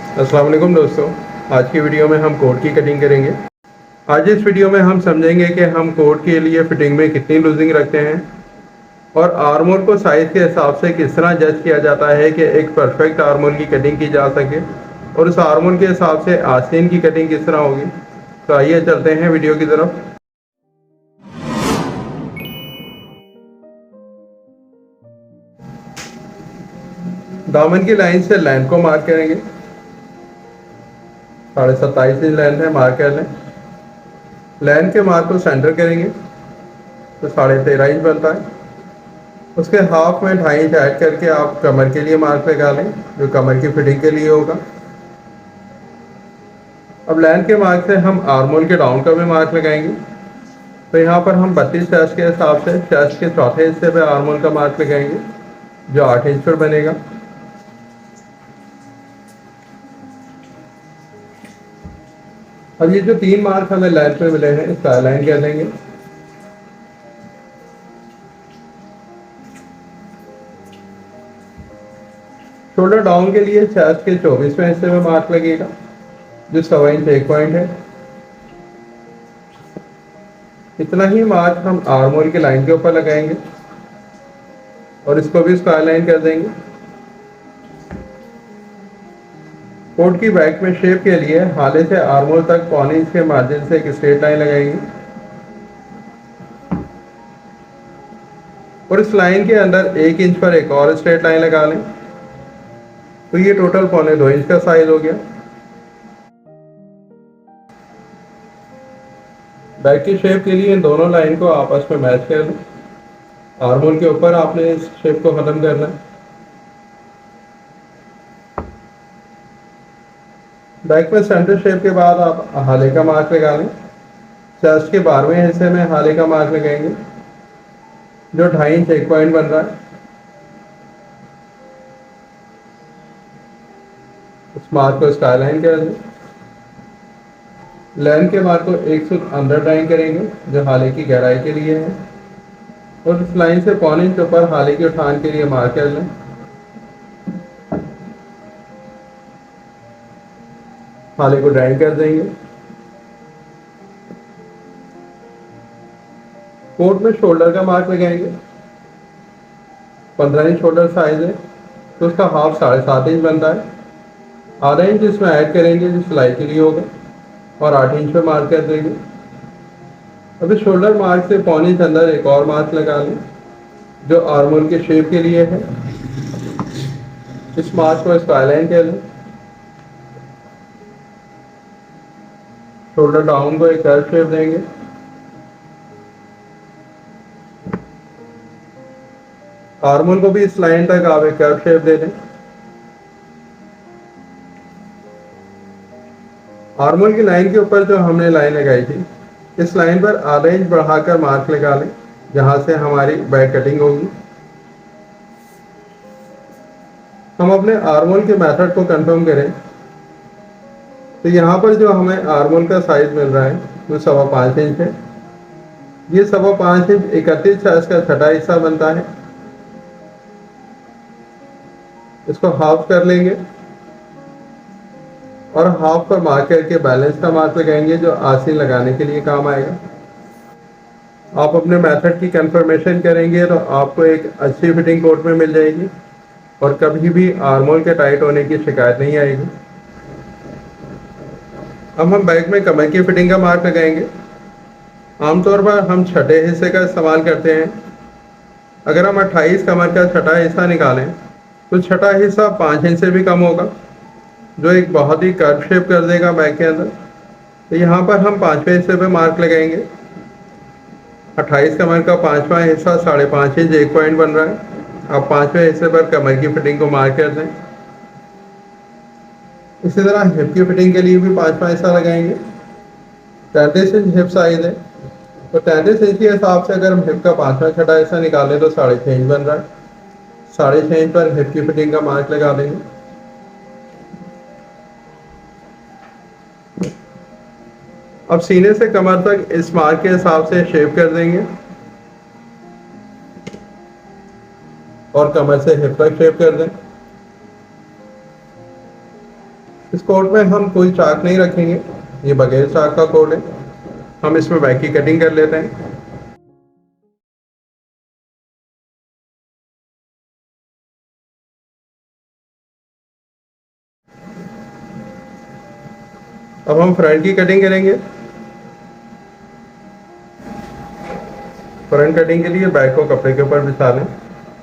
अस्सलाम वालेकुम दोस्तों। आज की वीडियो में हम कोट की कटिंग करेंगे। आज इस वीडियो में हम समझेंगे कि हम कोट के लिए फिटिंग में कितनी लूजिंग रखते हैं और आर्मोल को साइज़ के हिसाब से किस तरह जज किया जाता है कि एक परफेक्ट आर्मोल की कटिंग की जा सके और उस आर्मोल के हिसाब से आस्तीन की कटिंग किस तरह होगी। तो आइए चलते हैं वीडियो की तरफ। दामन की लाइन से लेंथ को मार्क करेंगे। 27.5 इंच लेंथ है, मार्क कर लें। लेंथ के मार्क को सेंटर करेंगे तो 13.5 इंच बनता है। उसके हाफ में 2.5 इंच ऐड करके आप कमर के लिए मार्क लगा लें, जो कमर की फिटिंग के लिए होगा। अब लेंथ के मार्क से हम आर्मोल के डाउन का भी मार्क लगाएंगे। तो यहाँ पर हम 32 चेस्ट के हिसाब से चेस्ट के चौथे हिस्से पे आर्मोल का मार्क लगाएंगे, जो 8 इंच पर बनेगा। अब ये जो 3 मार्क हमें लेंथ पे मिले हैं, इसका अलाइन कर लेंगे। शोल्डर डाउन के लिए चेस्ट के 24वें हिस्से में मार्क लगेगा, जो 1.25 इंच एक पॉइंट है। इतना ही मार्क हम आर्मोल की लाइन के ऊपर लगाएंगे और इसको भी इसको अलाइन कर देंगे। कोट की बैक में शेप के लिए हाले से आर्मोल तक 1.25 इंच के मार्जिन से एक स्ट्रेट लाइन लगाएंगे और इस लाइन के अंदर 1 इंच पर एक और स्ट्रेट लाइन लगा लें। तो ये टोटल 1.25 इंच का साइज हो गया। बैक की शेप के लिए इन दोनों लाइन को आपस में मैच कर लें। आर्मोल के ऊपर आपने इस शेप को खत्म करना है। बैक में सेंटर शेप के बाद आप हाले का मार्क लगा लें। चेस्ट के 12वें हिस्से में हाले का मार्क लगाएंगे, जो 2.5 इंच एक पॉइंट बन रहा है। उस मार्क को स्काई लाइन कर दें। लेंथ के मार्क को एक सूत्र अंदर ड्राइंग करेंगे, जो हाले की गहराई के लिए है, और इस लाइन से 1.25 इंच ऊपर हाले की उठान के लिए मार्क कर लें। हाले को ड्राइंग कर देंगे। कोट में शोल्डर का मार्क लगाएंगे। 15 इंच शोल्डर साइज है, तो उसका हाफ 7.5 इंच बनता है। आधा इंच इसमें ऐड करेंगे, जो सिलाई के लिए होगा, और 8 इंच पे मार्क कर देंगे। अभी शोल्डर मार्क से 1.25 इंच अंदर एक और मार्क लगा लें, जो आर्मोल के शेप के लिए है। इस मार्क को इसको अलाइन कर लें। शोल्डर डाउन को एक कर्व शेप देंगे। आर्मोल को भी इस लाइन तक आप एक कर्व शेप दे दें। आर्मोल की लाइन के ऊपर जो हमने लाइन लगाई थी, इस लाइन पर आधा इंच बढ़ाकर मार्क लगा लें, जहां से हमारी बैक कटिंग होगी। हम अपने आर्मोल के मेथड को कंफर्म करें तो यहाँ पर जो हमें आर्मोल का साइज मिल रहा है वो 5.25 इंच है। ये 5.25 इंच 31 चेस्ट का छठा हिस्सा बनता है। इसको हाफ कर लेंगे और हाफ पर मार्क करके बैलेंस का मार्क लगाएंगे, जो आस्तीन लगाने के लिए काम आएगा। आप अपने मेथड की कंफर्मेशन करेंगे तो आपको एक अच्छी फिटिंग कोट में मिल जाएगी और कभी भी आर्मोल के टाइट होने की शिकायत नहीं आएगी। अब हम बैक में कमर की फिटिंग का मार्क लगाएंगे। आमतौर पर हम छठे हिस्से का इस्तेमाल करते हैं। अगर हम 28 कमर का छठा हिस्सा निकालें तो छठा हिस्सा 5 इंच से भी कम होगा, जो एक बहुत ही कर्व शेप कर देगा बैक के अंदर। तो यहाँ पर हम 5वें हिस्से पे मार्क लगाएंगे। 28 कमर का 5वां हिस्सा 5.5 इंच एक पॉइंट बन रहा है। अब 5वें हिस्से पर कमर की फिटिंग को मार्क कर दें। इसी तरह हिप की फिटिंग के लिए भी 5वां हिस्सा लगाएंगे। 33 इंच हिप साइज है, तो 33 इंच के हिसाब से अगर हम हिप का 5वां छठा हिस्सा निकालें तो 6.5 इंच बन रहा है। 6.5 इंच पर हिप की फिटिंग का मार्क लगा देंगे। अब सीने से कमर तक इस मार्क के हिसाब से शेप कर देंगे और कमर से हिप तक शेप कर दें। इस कोड में हम कोई चाक नहीं रखेंगे, ये बगैर चाक का कोड है। हम इसमें बैक की कटिंग कर लेते हैं। अब हम फ्रंट की कटिंग करेंगे। फ्रंट कटिंग के लिए बैक को कपड़े के ऊपर बिछा लें।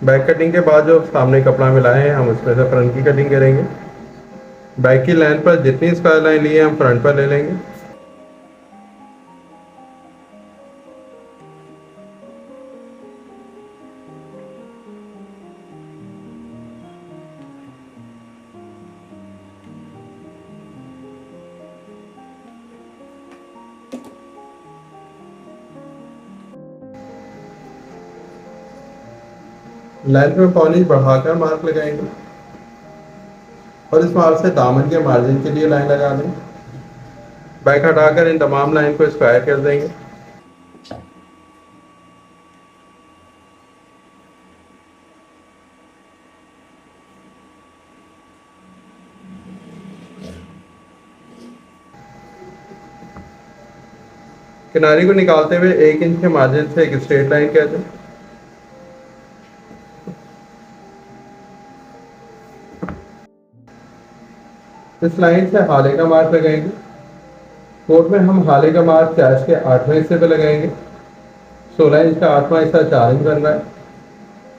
बैक कटिंग के बाद जो सामने कपड़ा मिलाए हैं हम उसमें से फ्रंट की कटिंग करेंगे। बैक की लाइन पर जितनी स्क्वायर लाइन ली है हम फ्रंट पर ले लेंगे। लेंथ में 1.5 इंच बढ़ाकर मार्क लगाएंगे और इस मार्क से दामन के मार्जिन के लिए लाइन लगा दें। बैक हटाकर इन तमाम लाइन को स्क्वायर कर देंगे। किनारे को निकालते हुए 1 इंच के मार्जिन से एक स्ट्रेट लाइन कर दें। इस लाइन से हाले का मार्क लगाएंगे। कोट में हम हाले का मार्क चैस्ट के 8वें हिस्से पे लगाएंगे। 16 इंच का 8वां हिस्सा 4 इंच बन रहा है।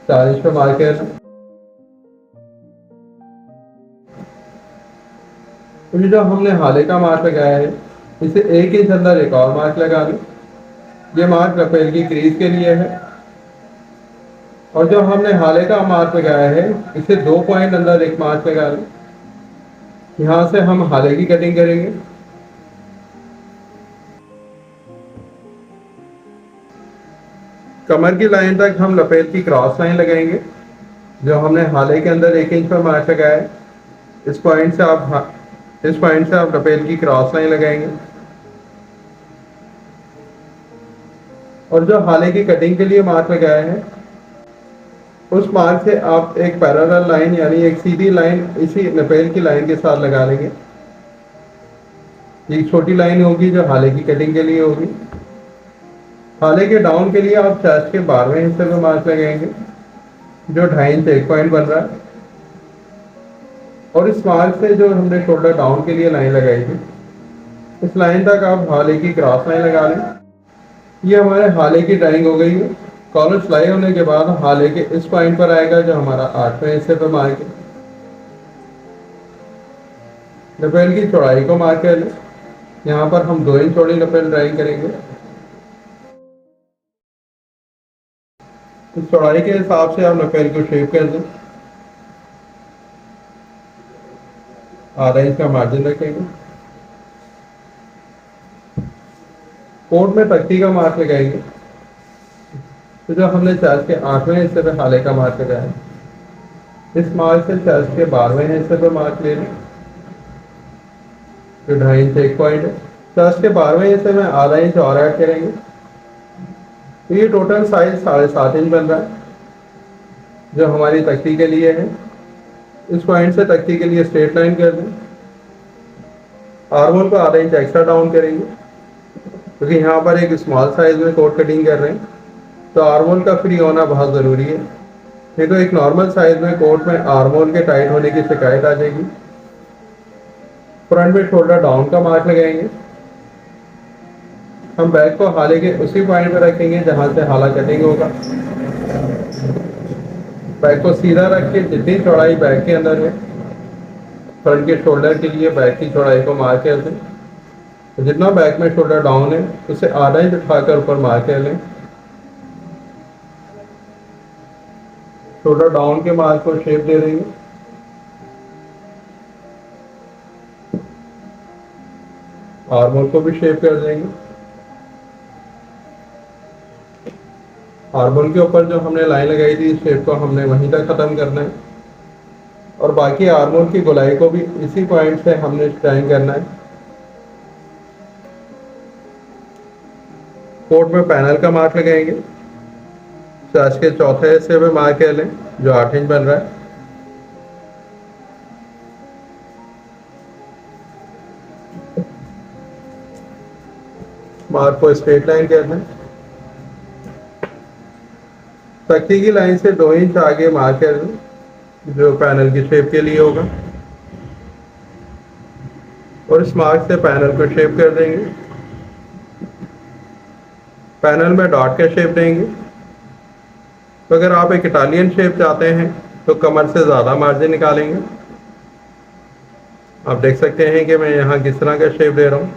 4 इंच पे मार्क करना। तो जो हमने हाले का मार्क लगाया है इसे 1 इंच अंदर एक और मार्क लगा लें। ये मार्क रपेल की क्रीज के लिए है। और जो हमने हाले का मार्क लगाया है इसे 2 पॉइंट अंदर एक मार्क लगा लें। यहाँ से हम हाले की कटिंग करेंगे। कमर की लाइन तक हम लपेट की क्रॉस लाइन लगाएंगे। जो हमने हाले के अंदर 1 इंच पर मार्क लगाया है इस पॉइंट से आप लपेट की क्रॉस लाइन लगाएंगे। और जो हाले की कटिंग के लिए मार्क लगाया है उस मार्क से आप एक पैरेलल लाइन यानी एक सीधी लाइन इसी लपेट की लाइन के साथ लगा लेंगे। एक छोटी लाइन होगी जो हाले की कटिंग के लिए होगी। हाले के डाउन के लिए आप चेस्ट के 12वें हिस्से में मार्क लगाएंगे जो 2.5 इंच एक पॉइंट बन रहा है। और इस मार्क से जो हमने शोल्डर डाउन के लिए लाइन लगाई थी इस लाइन तक आप हाले की क्रॉस लाइन लगा लें। ये हमारे हाले की ड्राइंग हो गई है। कॉलर सिलाई होने के बाद हाले के इस पॉइंट पर आएगा जो हमारा 8वें हिस्से पर मार्क है। लपेट की चौड़ाई को मार्क कर लें। यहाँ पर हम 2 इंच चौड़ी लपेट ड्राइंग करेंगे। इस चौड़ाई के हिसाब से आप लपेट को शेप कर दें। आधा इंच का मार्जिन रखेंगे। कोट में तख्ती का मार्क लगाएंगे। तो जो हमने चेस्ट के 8वें हिस्से पे हाले का मार्क लगाया है इस मार्क से चेस्ट के 12वें हिस्से पे मार्क ले लें जो 2.5 इंच एक पॉइंट है। चेस्ट के 12वें हिस्से में आधा इंच और ऐड करेंगे। तो ये टोटल साइज 7.5 इंच बन रहा है जो हमारी तख्ती के लिए है। इस पॉइंट से तख्ती के लिए स्ट्रेट लाइन कर दें। आर्मोल को आधा इंच एक्स्ट्रा डाउन करेंगे क्योंकि यहाँ पर एक स्मॉल साइज में कोट कटिंग कर रहे हैं तो आर्मोल का फ्री होना बहुत ज़रूरी है। नहीं तो एक नॉर्मल साइज में कोट में आर्मोल के टाइट होने की शिकायत आ जाएगी। फ्रंट में शोल्डर डाउन का मार्क लगाएंगे। हम बैक को हाले के उसी पॉइंट पर रखेंगे जहाँ से हाला कटिंग होगा। बैक को सीधा रख के जितनी चौड़ाई बैक के अंदर है फ्रंट के शोल्डर के लिए बैक की चौड़ाई को मार्क कर दें। तो जितना बैक में शोल्डर डाउन है उसे आधा इंच उठाकर ऊपर मार्क कर लें। शोल्डर डाउन के मार्क को शेप दे देंगे। आर्मोल को भी शेप कर देंगे। आर्मोल के ऊपर जो हमने लाइन लगाई थी इस शेप को हमने वहीं तक ख़त्म करना है और बाकी आर्मोल की गोलाई को भी इसी पॉइंट से हमने स्टाइन करना है। कोट में पैनल का मार्क लगाएंगे। चेस्ट के 4थे हिस्से में मार्क कर लें जो 8 इंच बन रहा है। मार्क को स्ट्रेट लाइन कहते हैं। तख्ती की लाइन से 2 इंच आगे मार्क कर दें जो पैनल की शेप के लिए होगा, और इस मार्क से पैनल को शेप कर देंगे। पैनल में डॉट का शेप देंगे। तो अगर आप एक इटालियन शेप चाहते हैं तो कमर से ज़्यादा मार्जिन निकालेंगे। आप देख सकते हैं कि मैं यहाँ किस तरह का शेप दे रहा हूँ,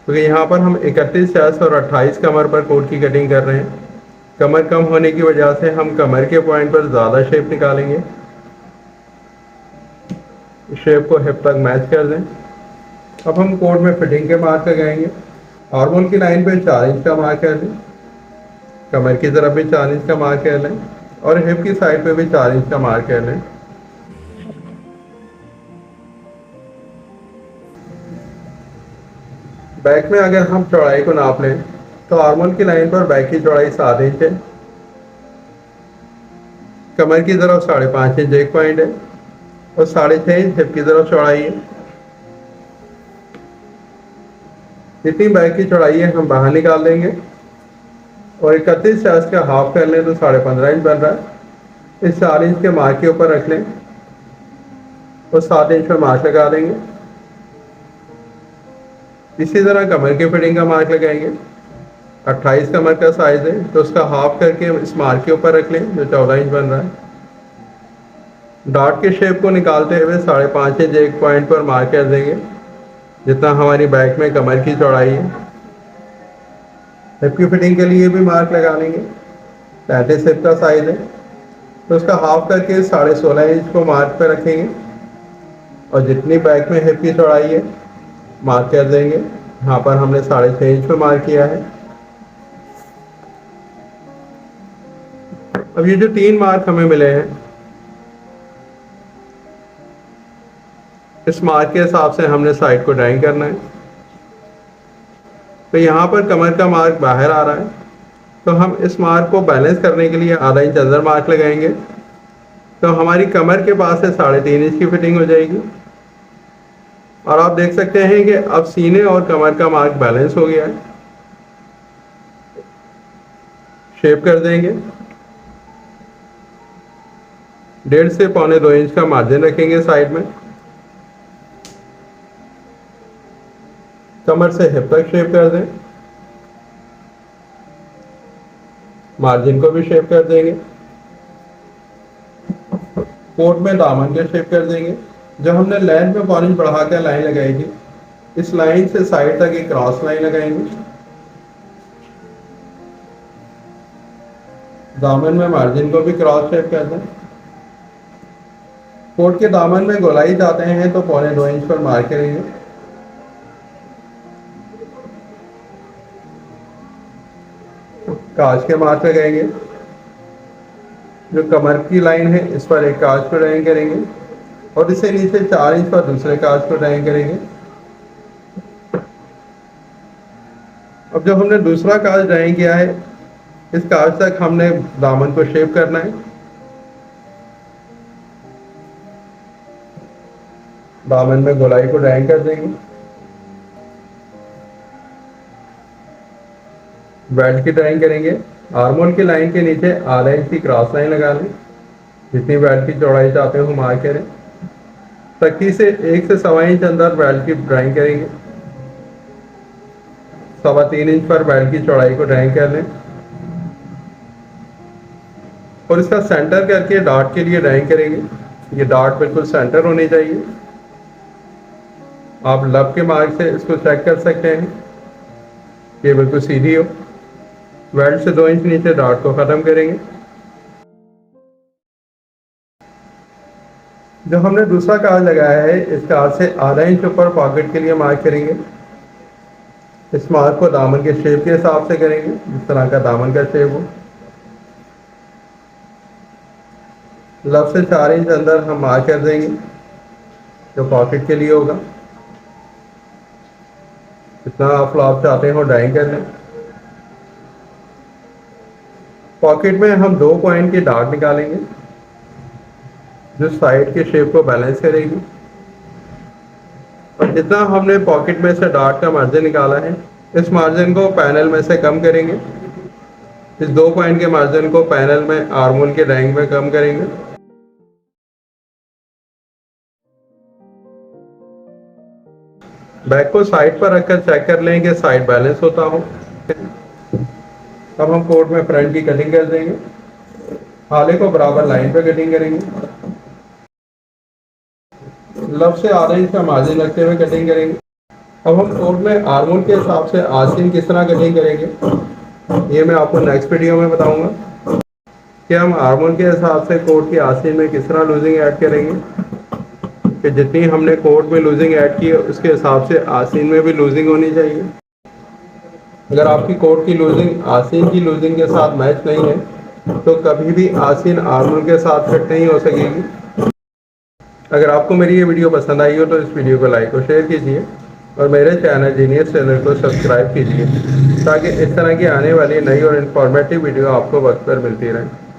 क्योंकि यहाँ पर हम 31 चेस्ट और 28 कमर पर कोट की कटिंग कर रहे हैं। कमर कम होने की वजह से हम कमर के पॉइंट पर ज़्यादा शेप निकालेंगे। शेप को हिप तक मैच कर दें। अब हम कोट में फिटिंग के मार्क लगाएंगे। आर्मोल की लाइन पे 4 इंच का मार्क कर लें, कमर की तरफ भी 4 इंच का मार्क कर लें, और हिप की साइड पे भी 4 इंच का मार्क कर लें। बैक में अगर हम चौड़ाई को नाप लें तो आर्मोल की लाइन पर बैक की चौड़ाई 7 इंच है, कमर की तरफ 5.5 इंच एक पॉइंट है, और 6.5 इंच हिप की तरफ चौड़ाई है। जितनी बैक की चौड़ाई है हम बाहर निकाल देंगे, और 31 चेस्ट का हाफ कर लें तो 15.5 इंच बन रहा है। इस 4 इंच के मार्क के ऊपर रख लें और 7 इंच पर मार्क लगा देंगे। इसी तरह कमर की फिटिंग का मार्क लगाएंगे। 28 कमर का साइज है तो उसका हाफ करके इस मार्क के ऊपर रख लें जो 14 इंच बन रहा है। डॉट के शेप को निकालते हुए 5.5 इंच एक पॉइंट पर मार्क कर देंगे जितना हमारी बैक में कमर की चौड़ाई है। हिप की फिटिंग के लिए भी मार्क लगा लेंगे। 35 हिप का साइज है तो उसका हाफ करके 16.5 इंच को मार्क पर रखेंगे, और जितनी बैक में हिप की चौड़ाई है मार्क कर देंगे। यहाँ पर हमने 6.5 इंच पे मार्क किया है। अब ये जो 3 मार्क हमें मिले हैं, इस मार्क के हिसाब से हमने साइड को ड्राइंग करना है। तो यहाँ पर कमर का मार्क बाहर आ रहा है तो हम इस मार्क को बैलेंस करने के लिए आधा इंच अंदर मार्क लगाएंगे, तो हमारी कमर के पास से 3.5 इंच की फिटिंग हो जाएगी। और आप देख सकते हैं कि अब सीने और कमर का मार्क बैलेंस हो गया है। शेप कर देंगे। 1.5 से 1.25 इंच का मार्जिन रखेंगे साइड में। कमर से हिप तक शेप कर दें। मार्जिन को भी शेप कर देंगे। कोट में दामन के शेप कर देंगे। जब हमने लेंथ में 1 इंच बढ़ा कर लाइन लगाई थी, इस लाइन से साइड तक एक क्रॉस लाइन लगाएंगे। दामन में मार्जिन को भी क्रॉस शेप कर दें। कोट के दामन में गोलाई चाहते हैं तो 1.25 इंच पर मार्क करेंगे। काज के मार्क लगाएंगे। जो कमर की लाइन है इस पर एक काज को ड्राइंग करेंगे, और इसे नीचे 4 इंच पर दूसरे काज को ड्राइंग करेंगे। अब जब हमने दूसरा काज ड्राइंग किया है, इस काज तक हमने दामन को शेप करना है। दामन में गोलाई को ड्राइंग कर देंगे। बेल्ट की ड्राइंग करेंगे। आर्मोल की लाइन के नीचे आधा इंच की क्रॉस लाइन लगा लें। जितनी बेल्ट की चौड़ाई चाहते हो मार्क करें। तख्ती से 1 से 1.25 इंच अंदर बेल्ट की ड्राइंग करेंगे। 3.25 इंच पर बेल्ट की चौड़ाई को ड्राइंग कर लें, और इसका सेंटर करके डॉट के लिए ड्राइंग करेंगे। ये डॉट बिल्कुल सेंटर होनी चाहिए। आप लब के मार्क से इसको चेक कर सकते हैं, ये बिल्कुल सीधी हो। बेल्ट से 2 इंच नीचे डॉट को ख़त्म करेंगे। जो हमने दूसरा काज लगाया है, इस काज से आधा इंच ऊपर पॉकेट के लिए मार्क करेंगे। इस मार्क को दामन के शेप के हिसाब से करेंगे, जिस तरह का दामन का शेप हो। लब से 4 इंच अंदर हम मार्क कर देंगे जो पॉकेट के लिए होगा। जितना आप फ्लॉप चाहते हो ड्राइंग कर लें। पॉकेट में हम 2 पॉइंट की डॉट निकालेंगे जो साइड के शेप को बैलेंस करेगी। और जितना हमने पॉकेट में से डॉट का मार्जिन निकाला है, इस मार्जिन को पैनल में से कम करेंगे। इस 2 पॉइंट के मार्जिन को पैनल में आर्मोल के रैंक में कम करेंगे। बैक को साइड पर रखकर चेक कर लें कि साइड बैलेंस होता हो। अब हम कोट में फ्रंट की कटिंग कर देंगे। हाले को बराबर लाइन पे कटिंग करेंगे। लब से आधा इंच का मार्जिन रखते हुए कटिंग करेंगे। अब हम कोट में आर्मोल के हिसाब से आस्तीन किस तरह कटिंग करेंगे ये मैं आपको नेक्स्ट वीडियो में बताऊंगा कि हम आर्मोल के हिसाब से कोट की आस्तीन में किस तरह लूजिंग ऐड करेंगे, कि जितनी हमने कोट में लूजिंग ऐड की है उसके हिसाब से आस्तीन में भी लूजिंग होनी चाहिए। अगर आपकी कोट की लूजिंग आस्तीन की लूजिंग के साथ मैच नहीं है तो कभी भी आस्तीन आर्मोल के साथ फिट नहीं हो सकेगी। अगर आपको मेरी ये वीडियो पसंद आई हो तो इस वीडियो को लाइक और शेयर कीजिए और मेरे चैनल जीनियस चैनल को सब्सक्राइब कीजिए ताकि इस तरह की आने वाली नई और इन्फॉर्मेटिव वीडियो आपको वक्त पर मिलती रहे।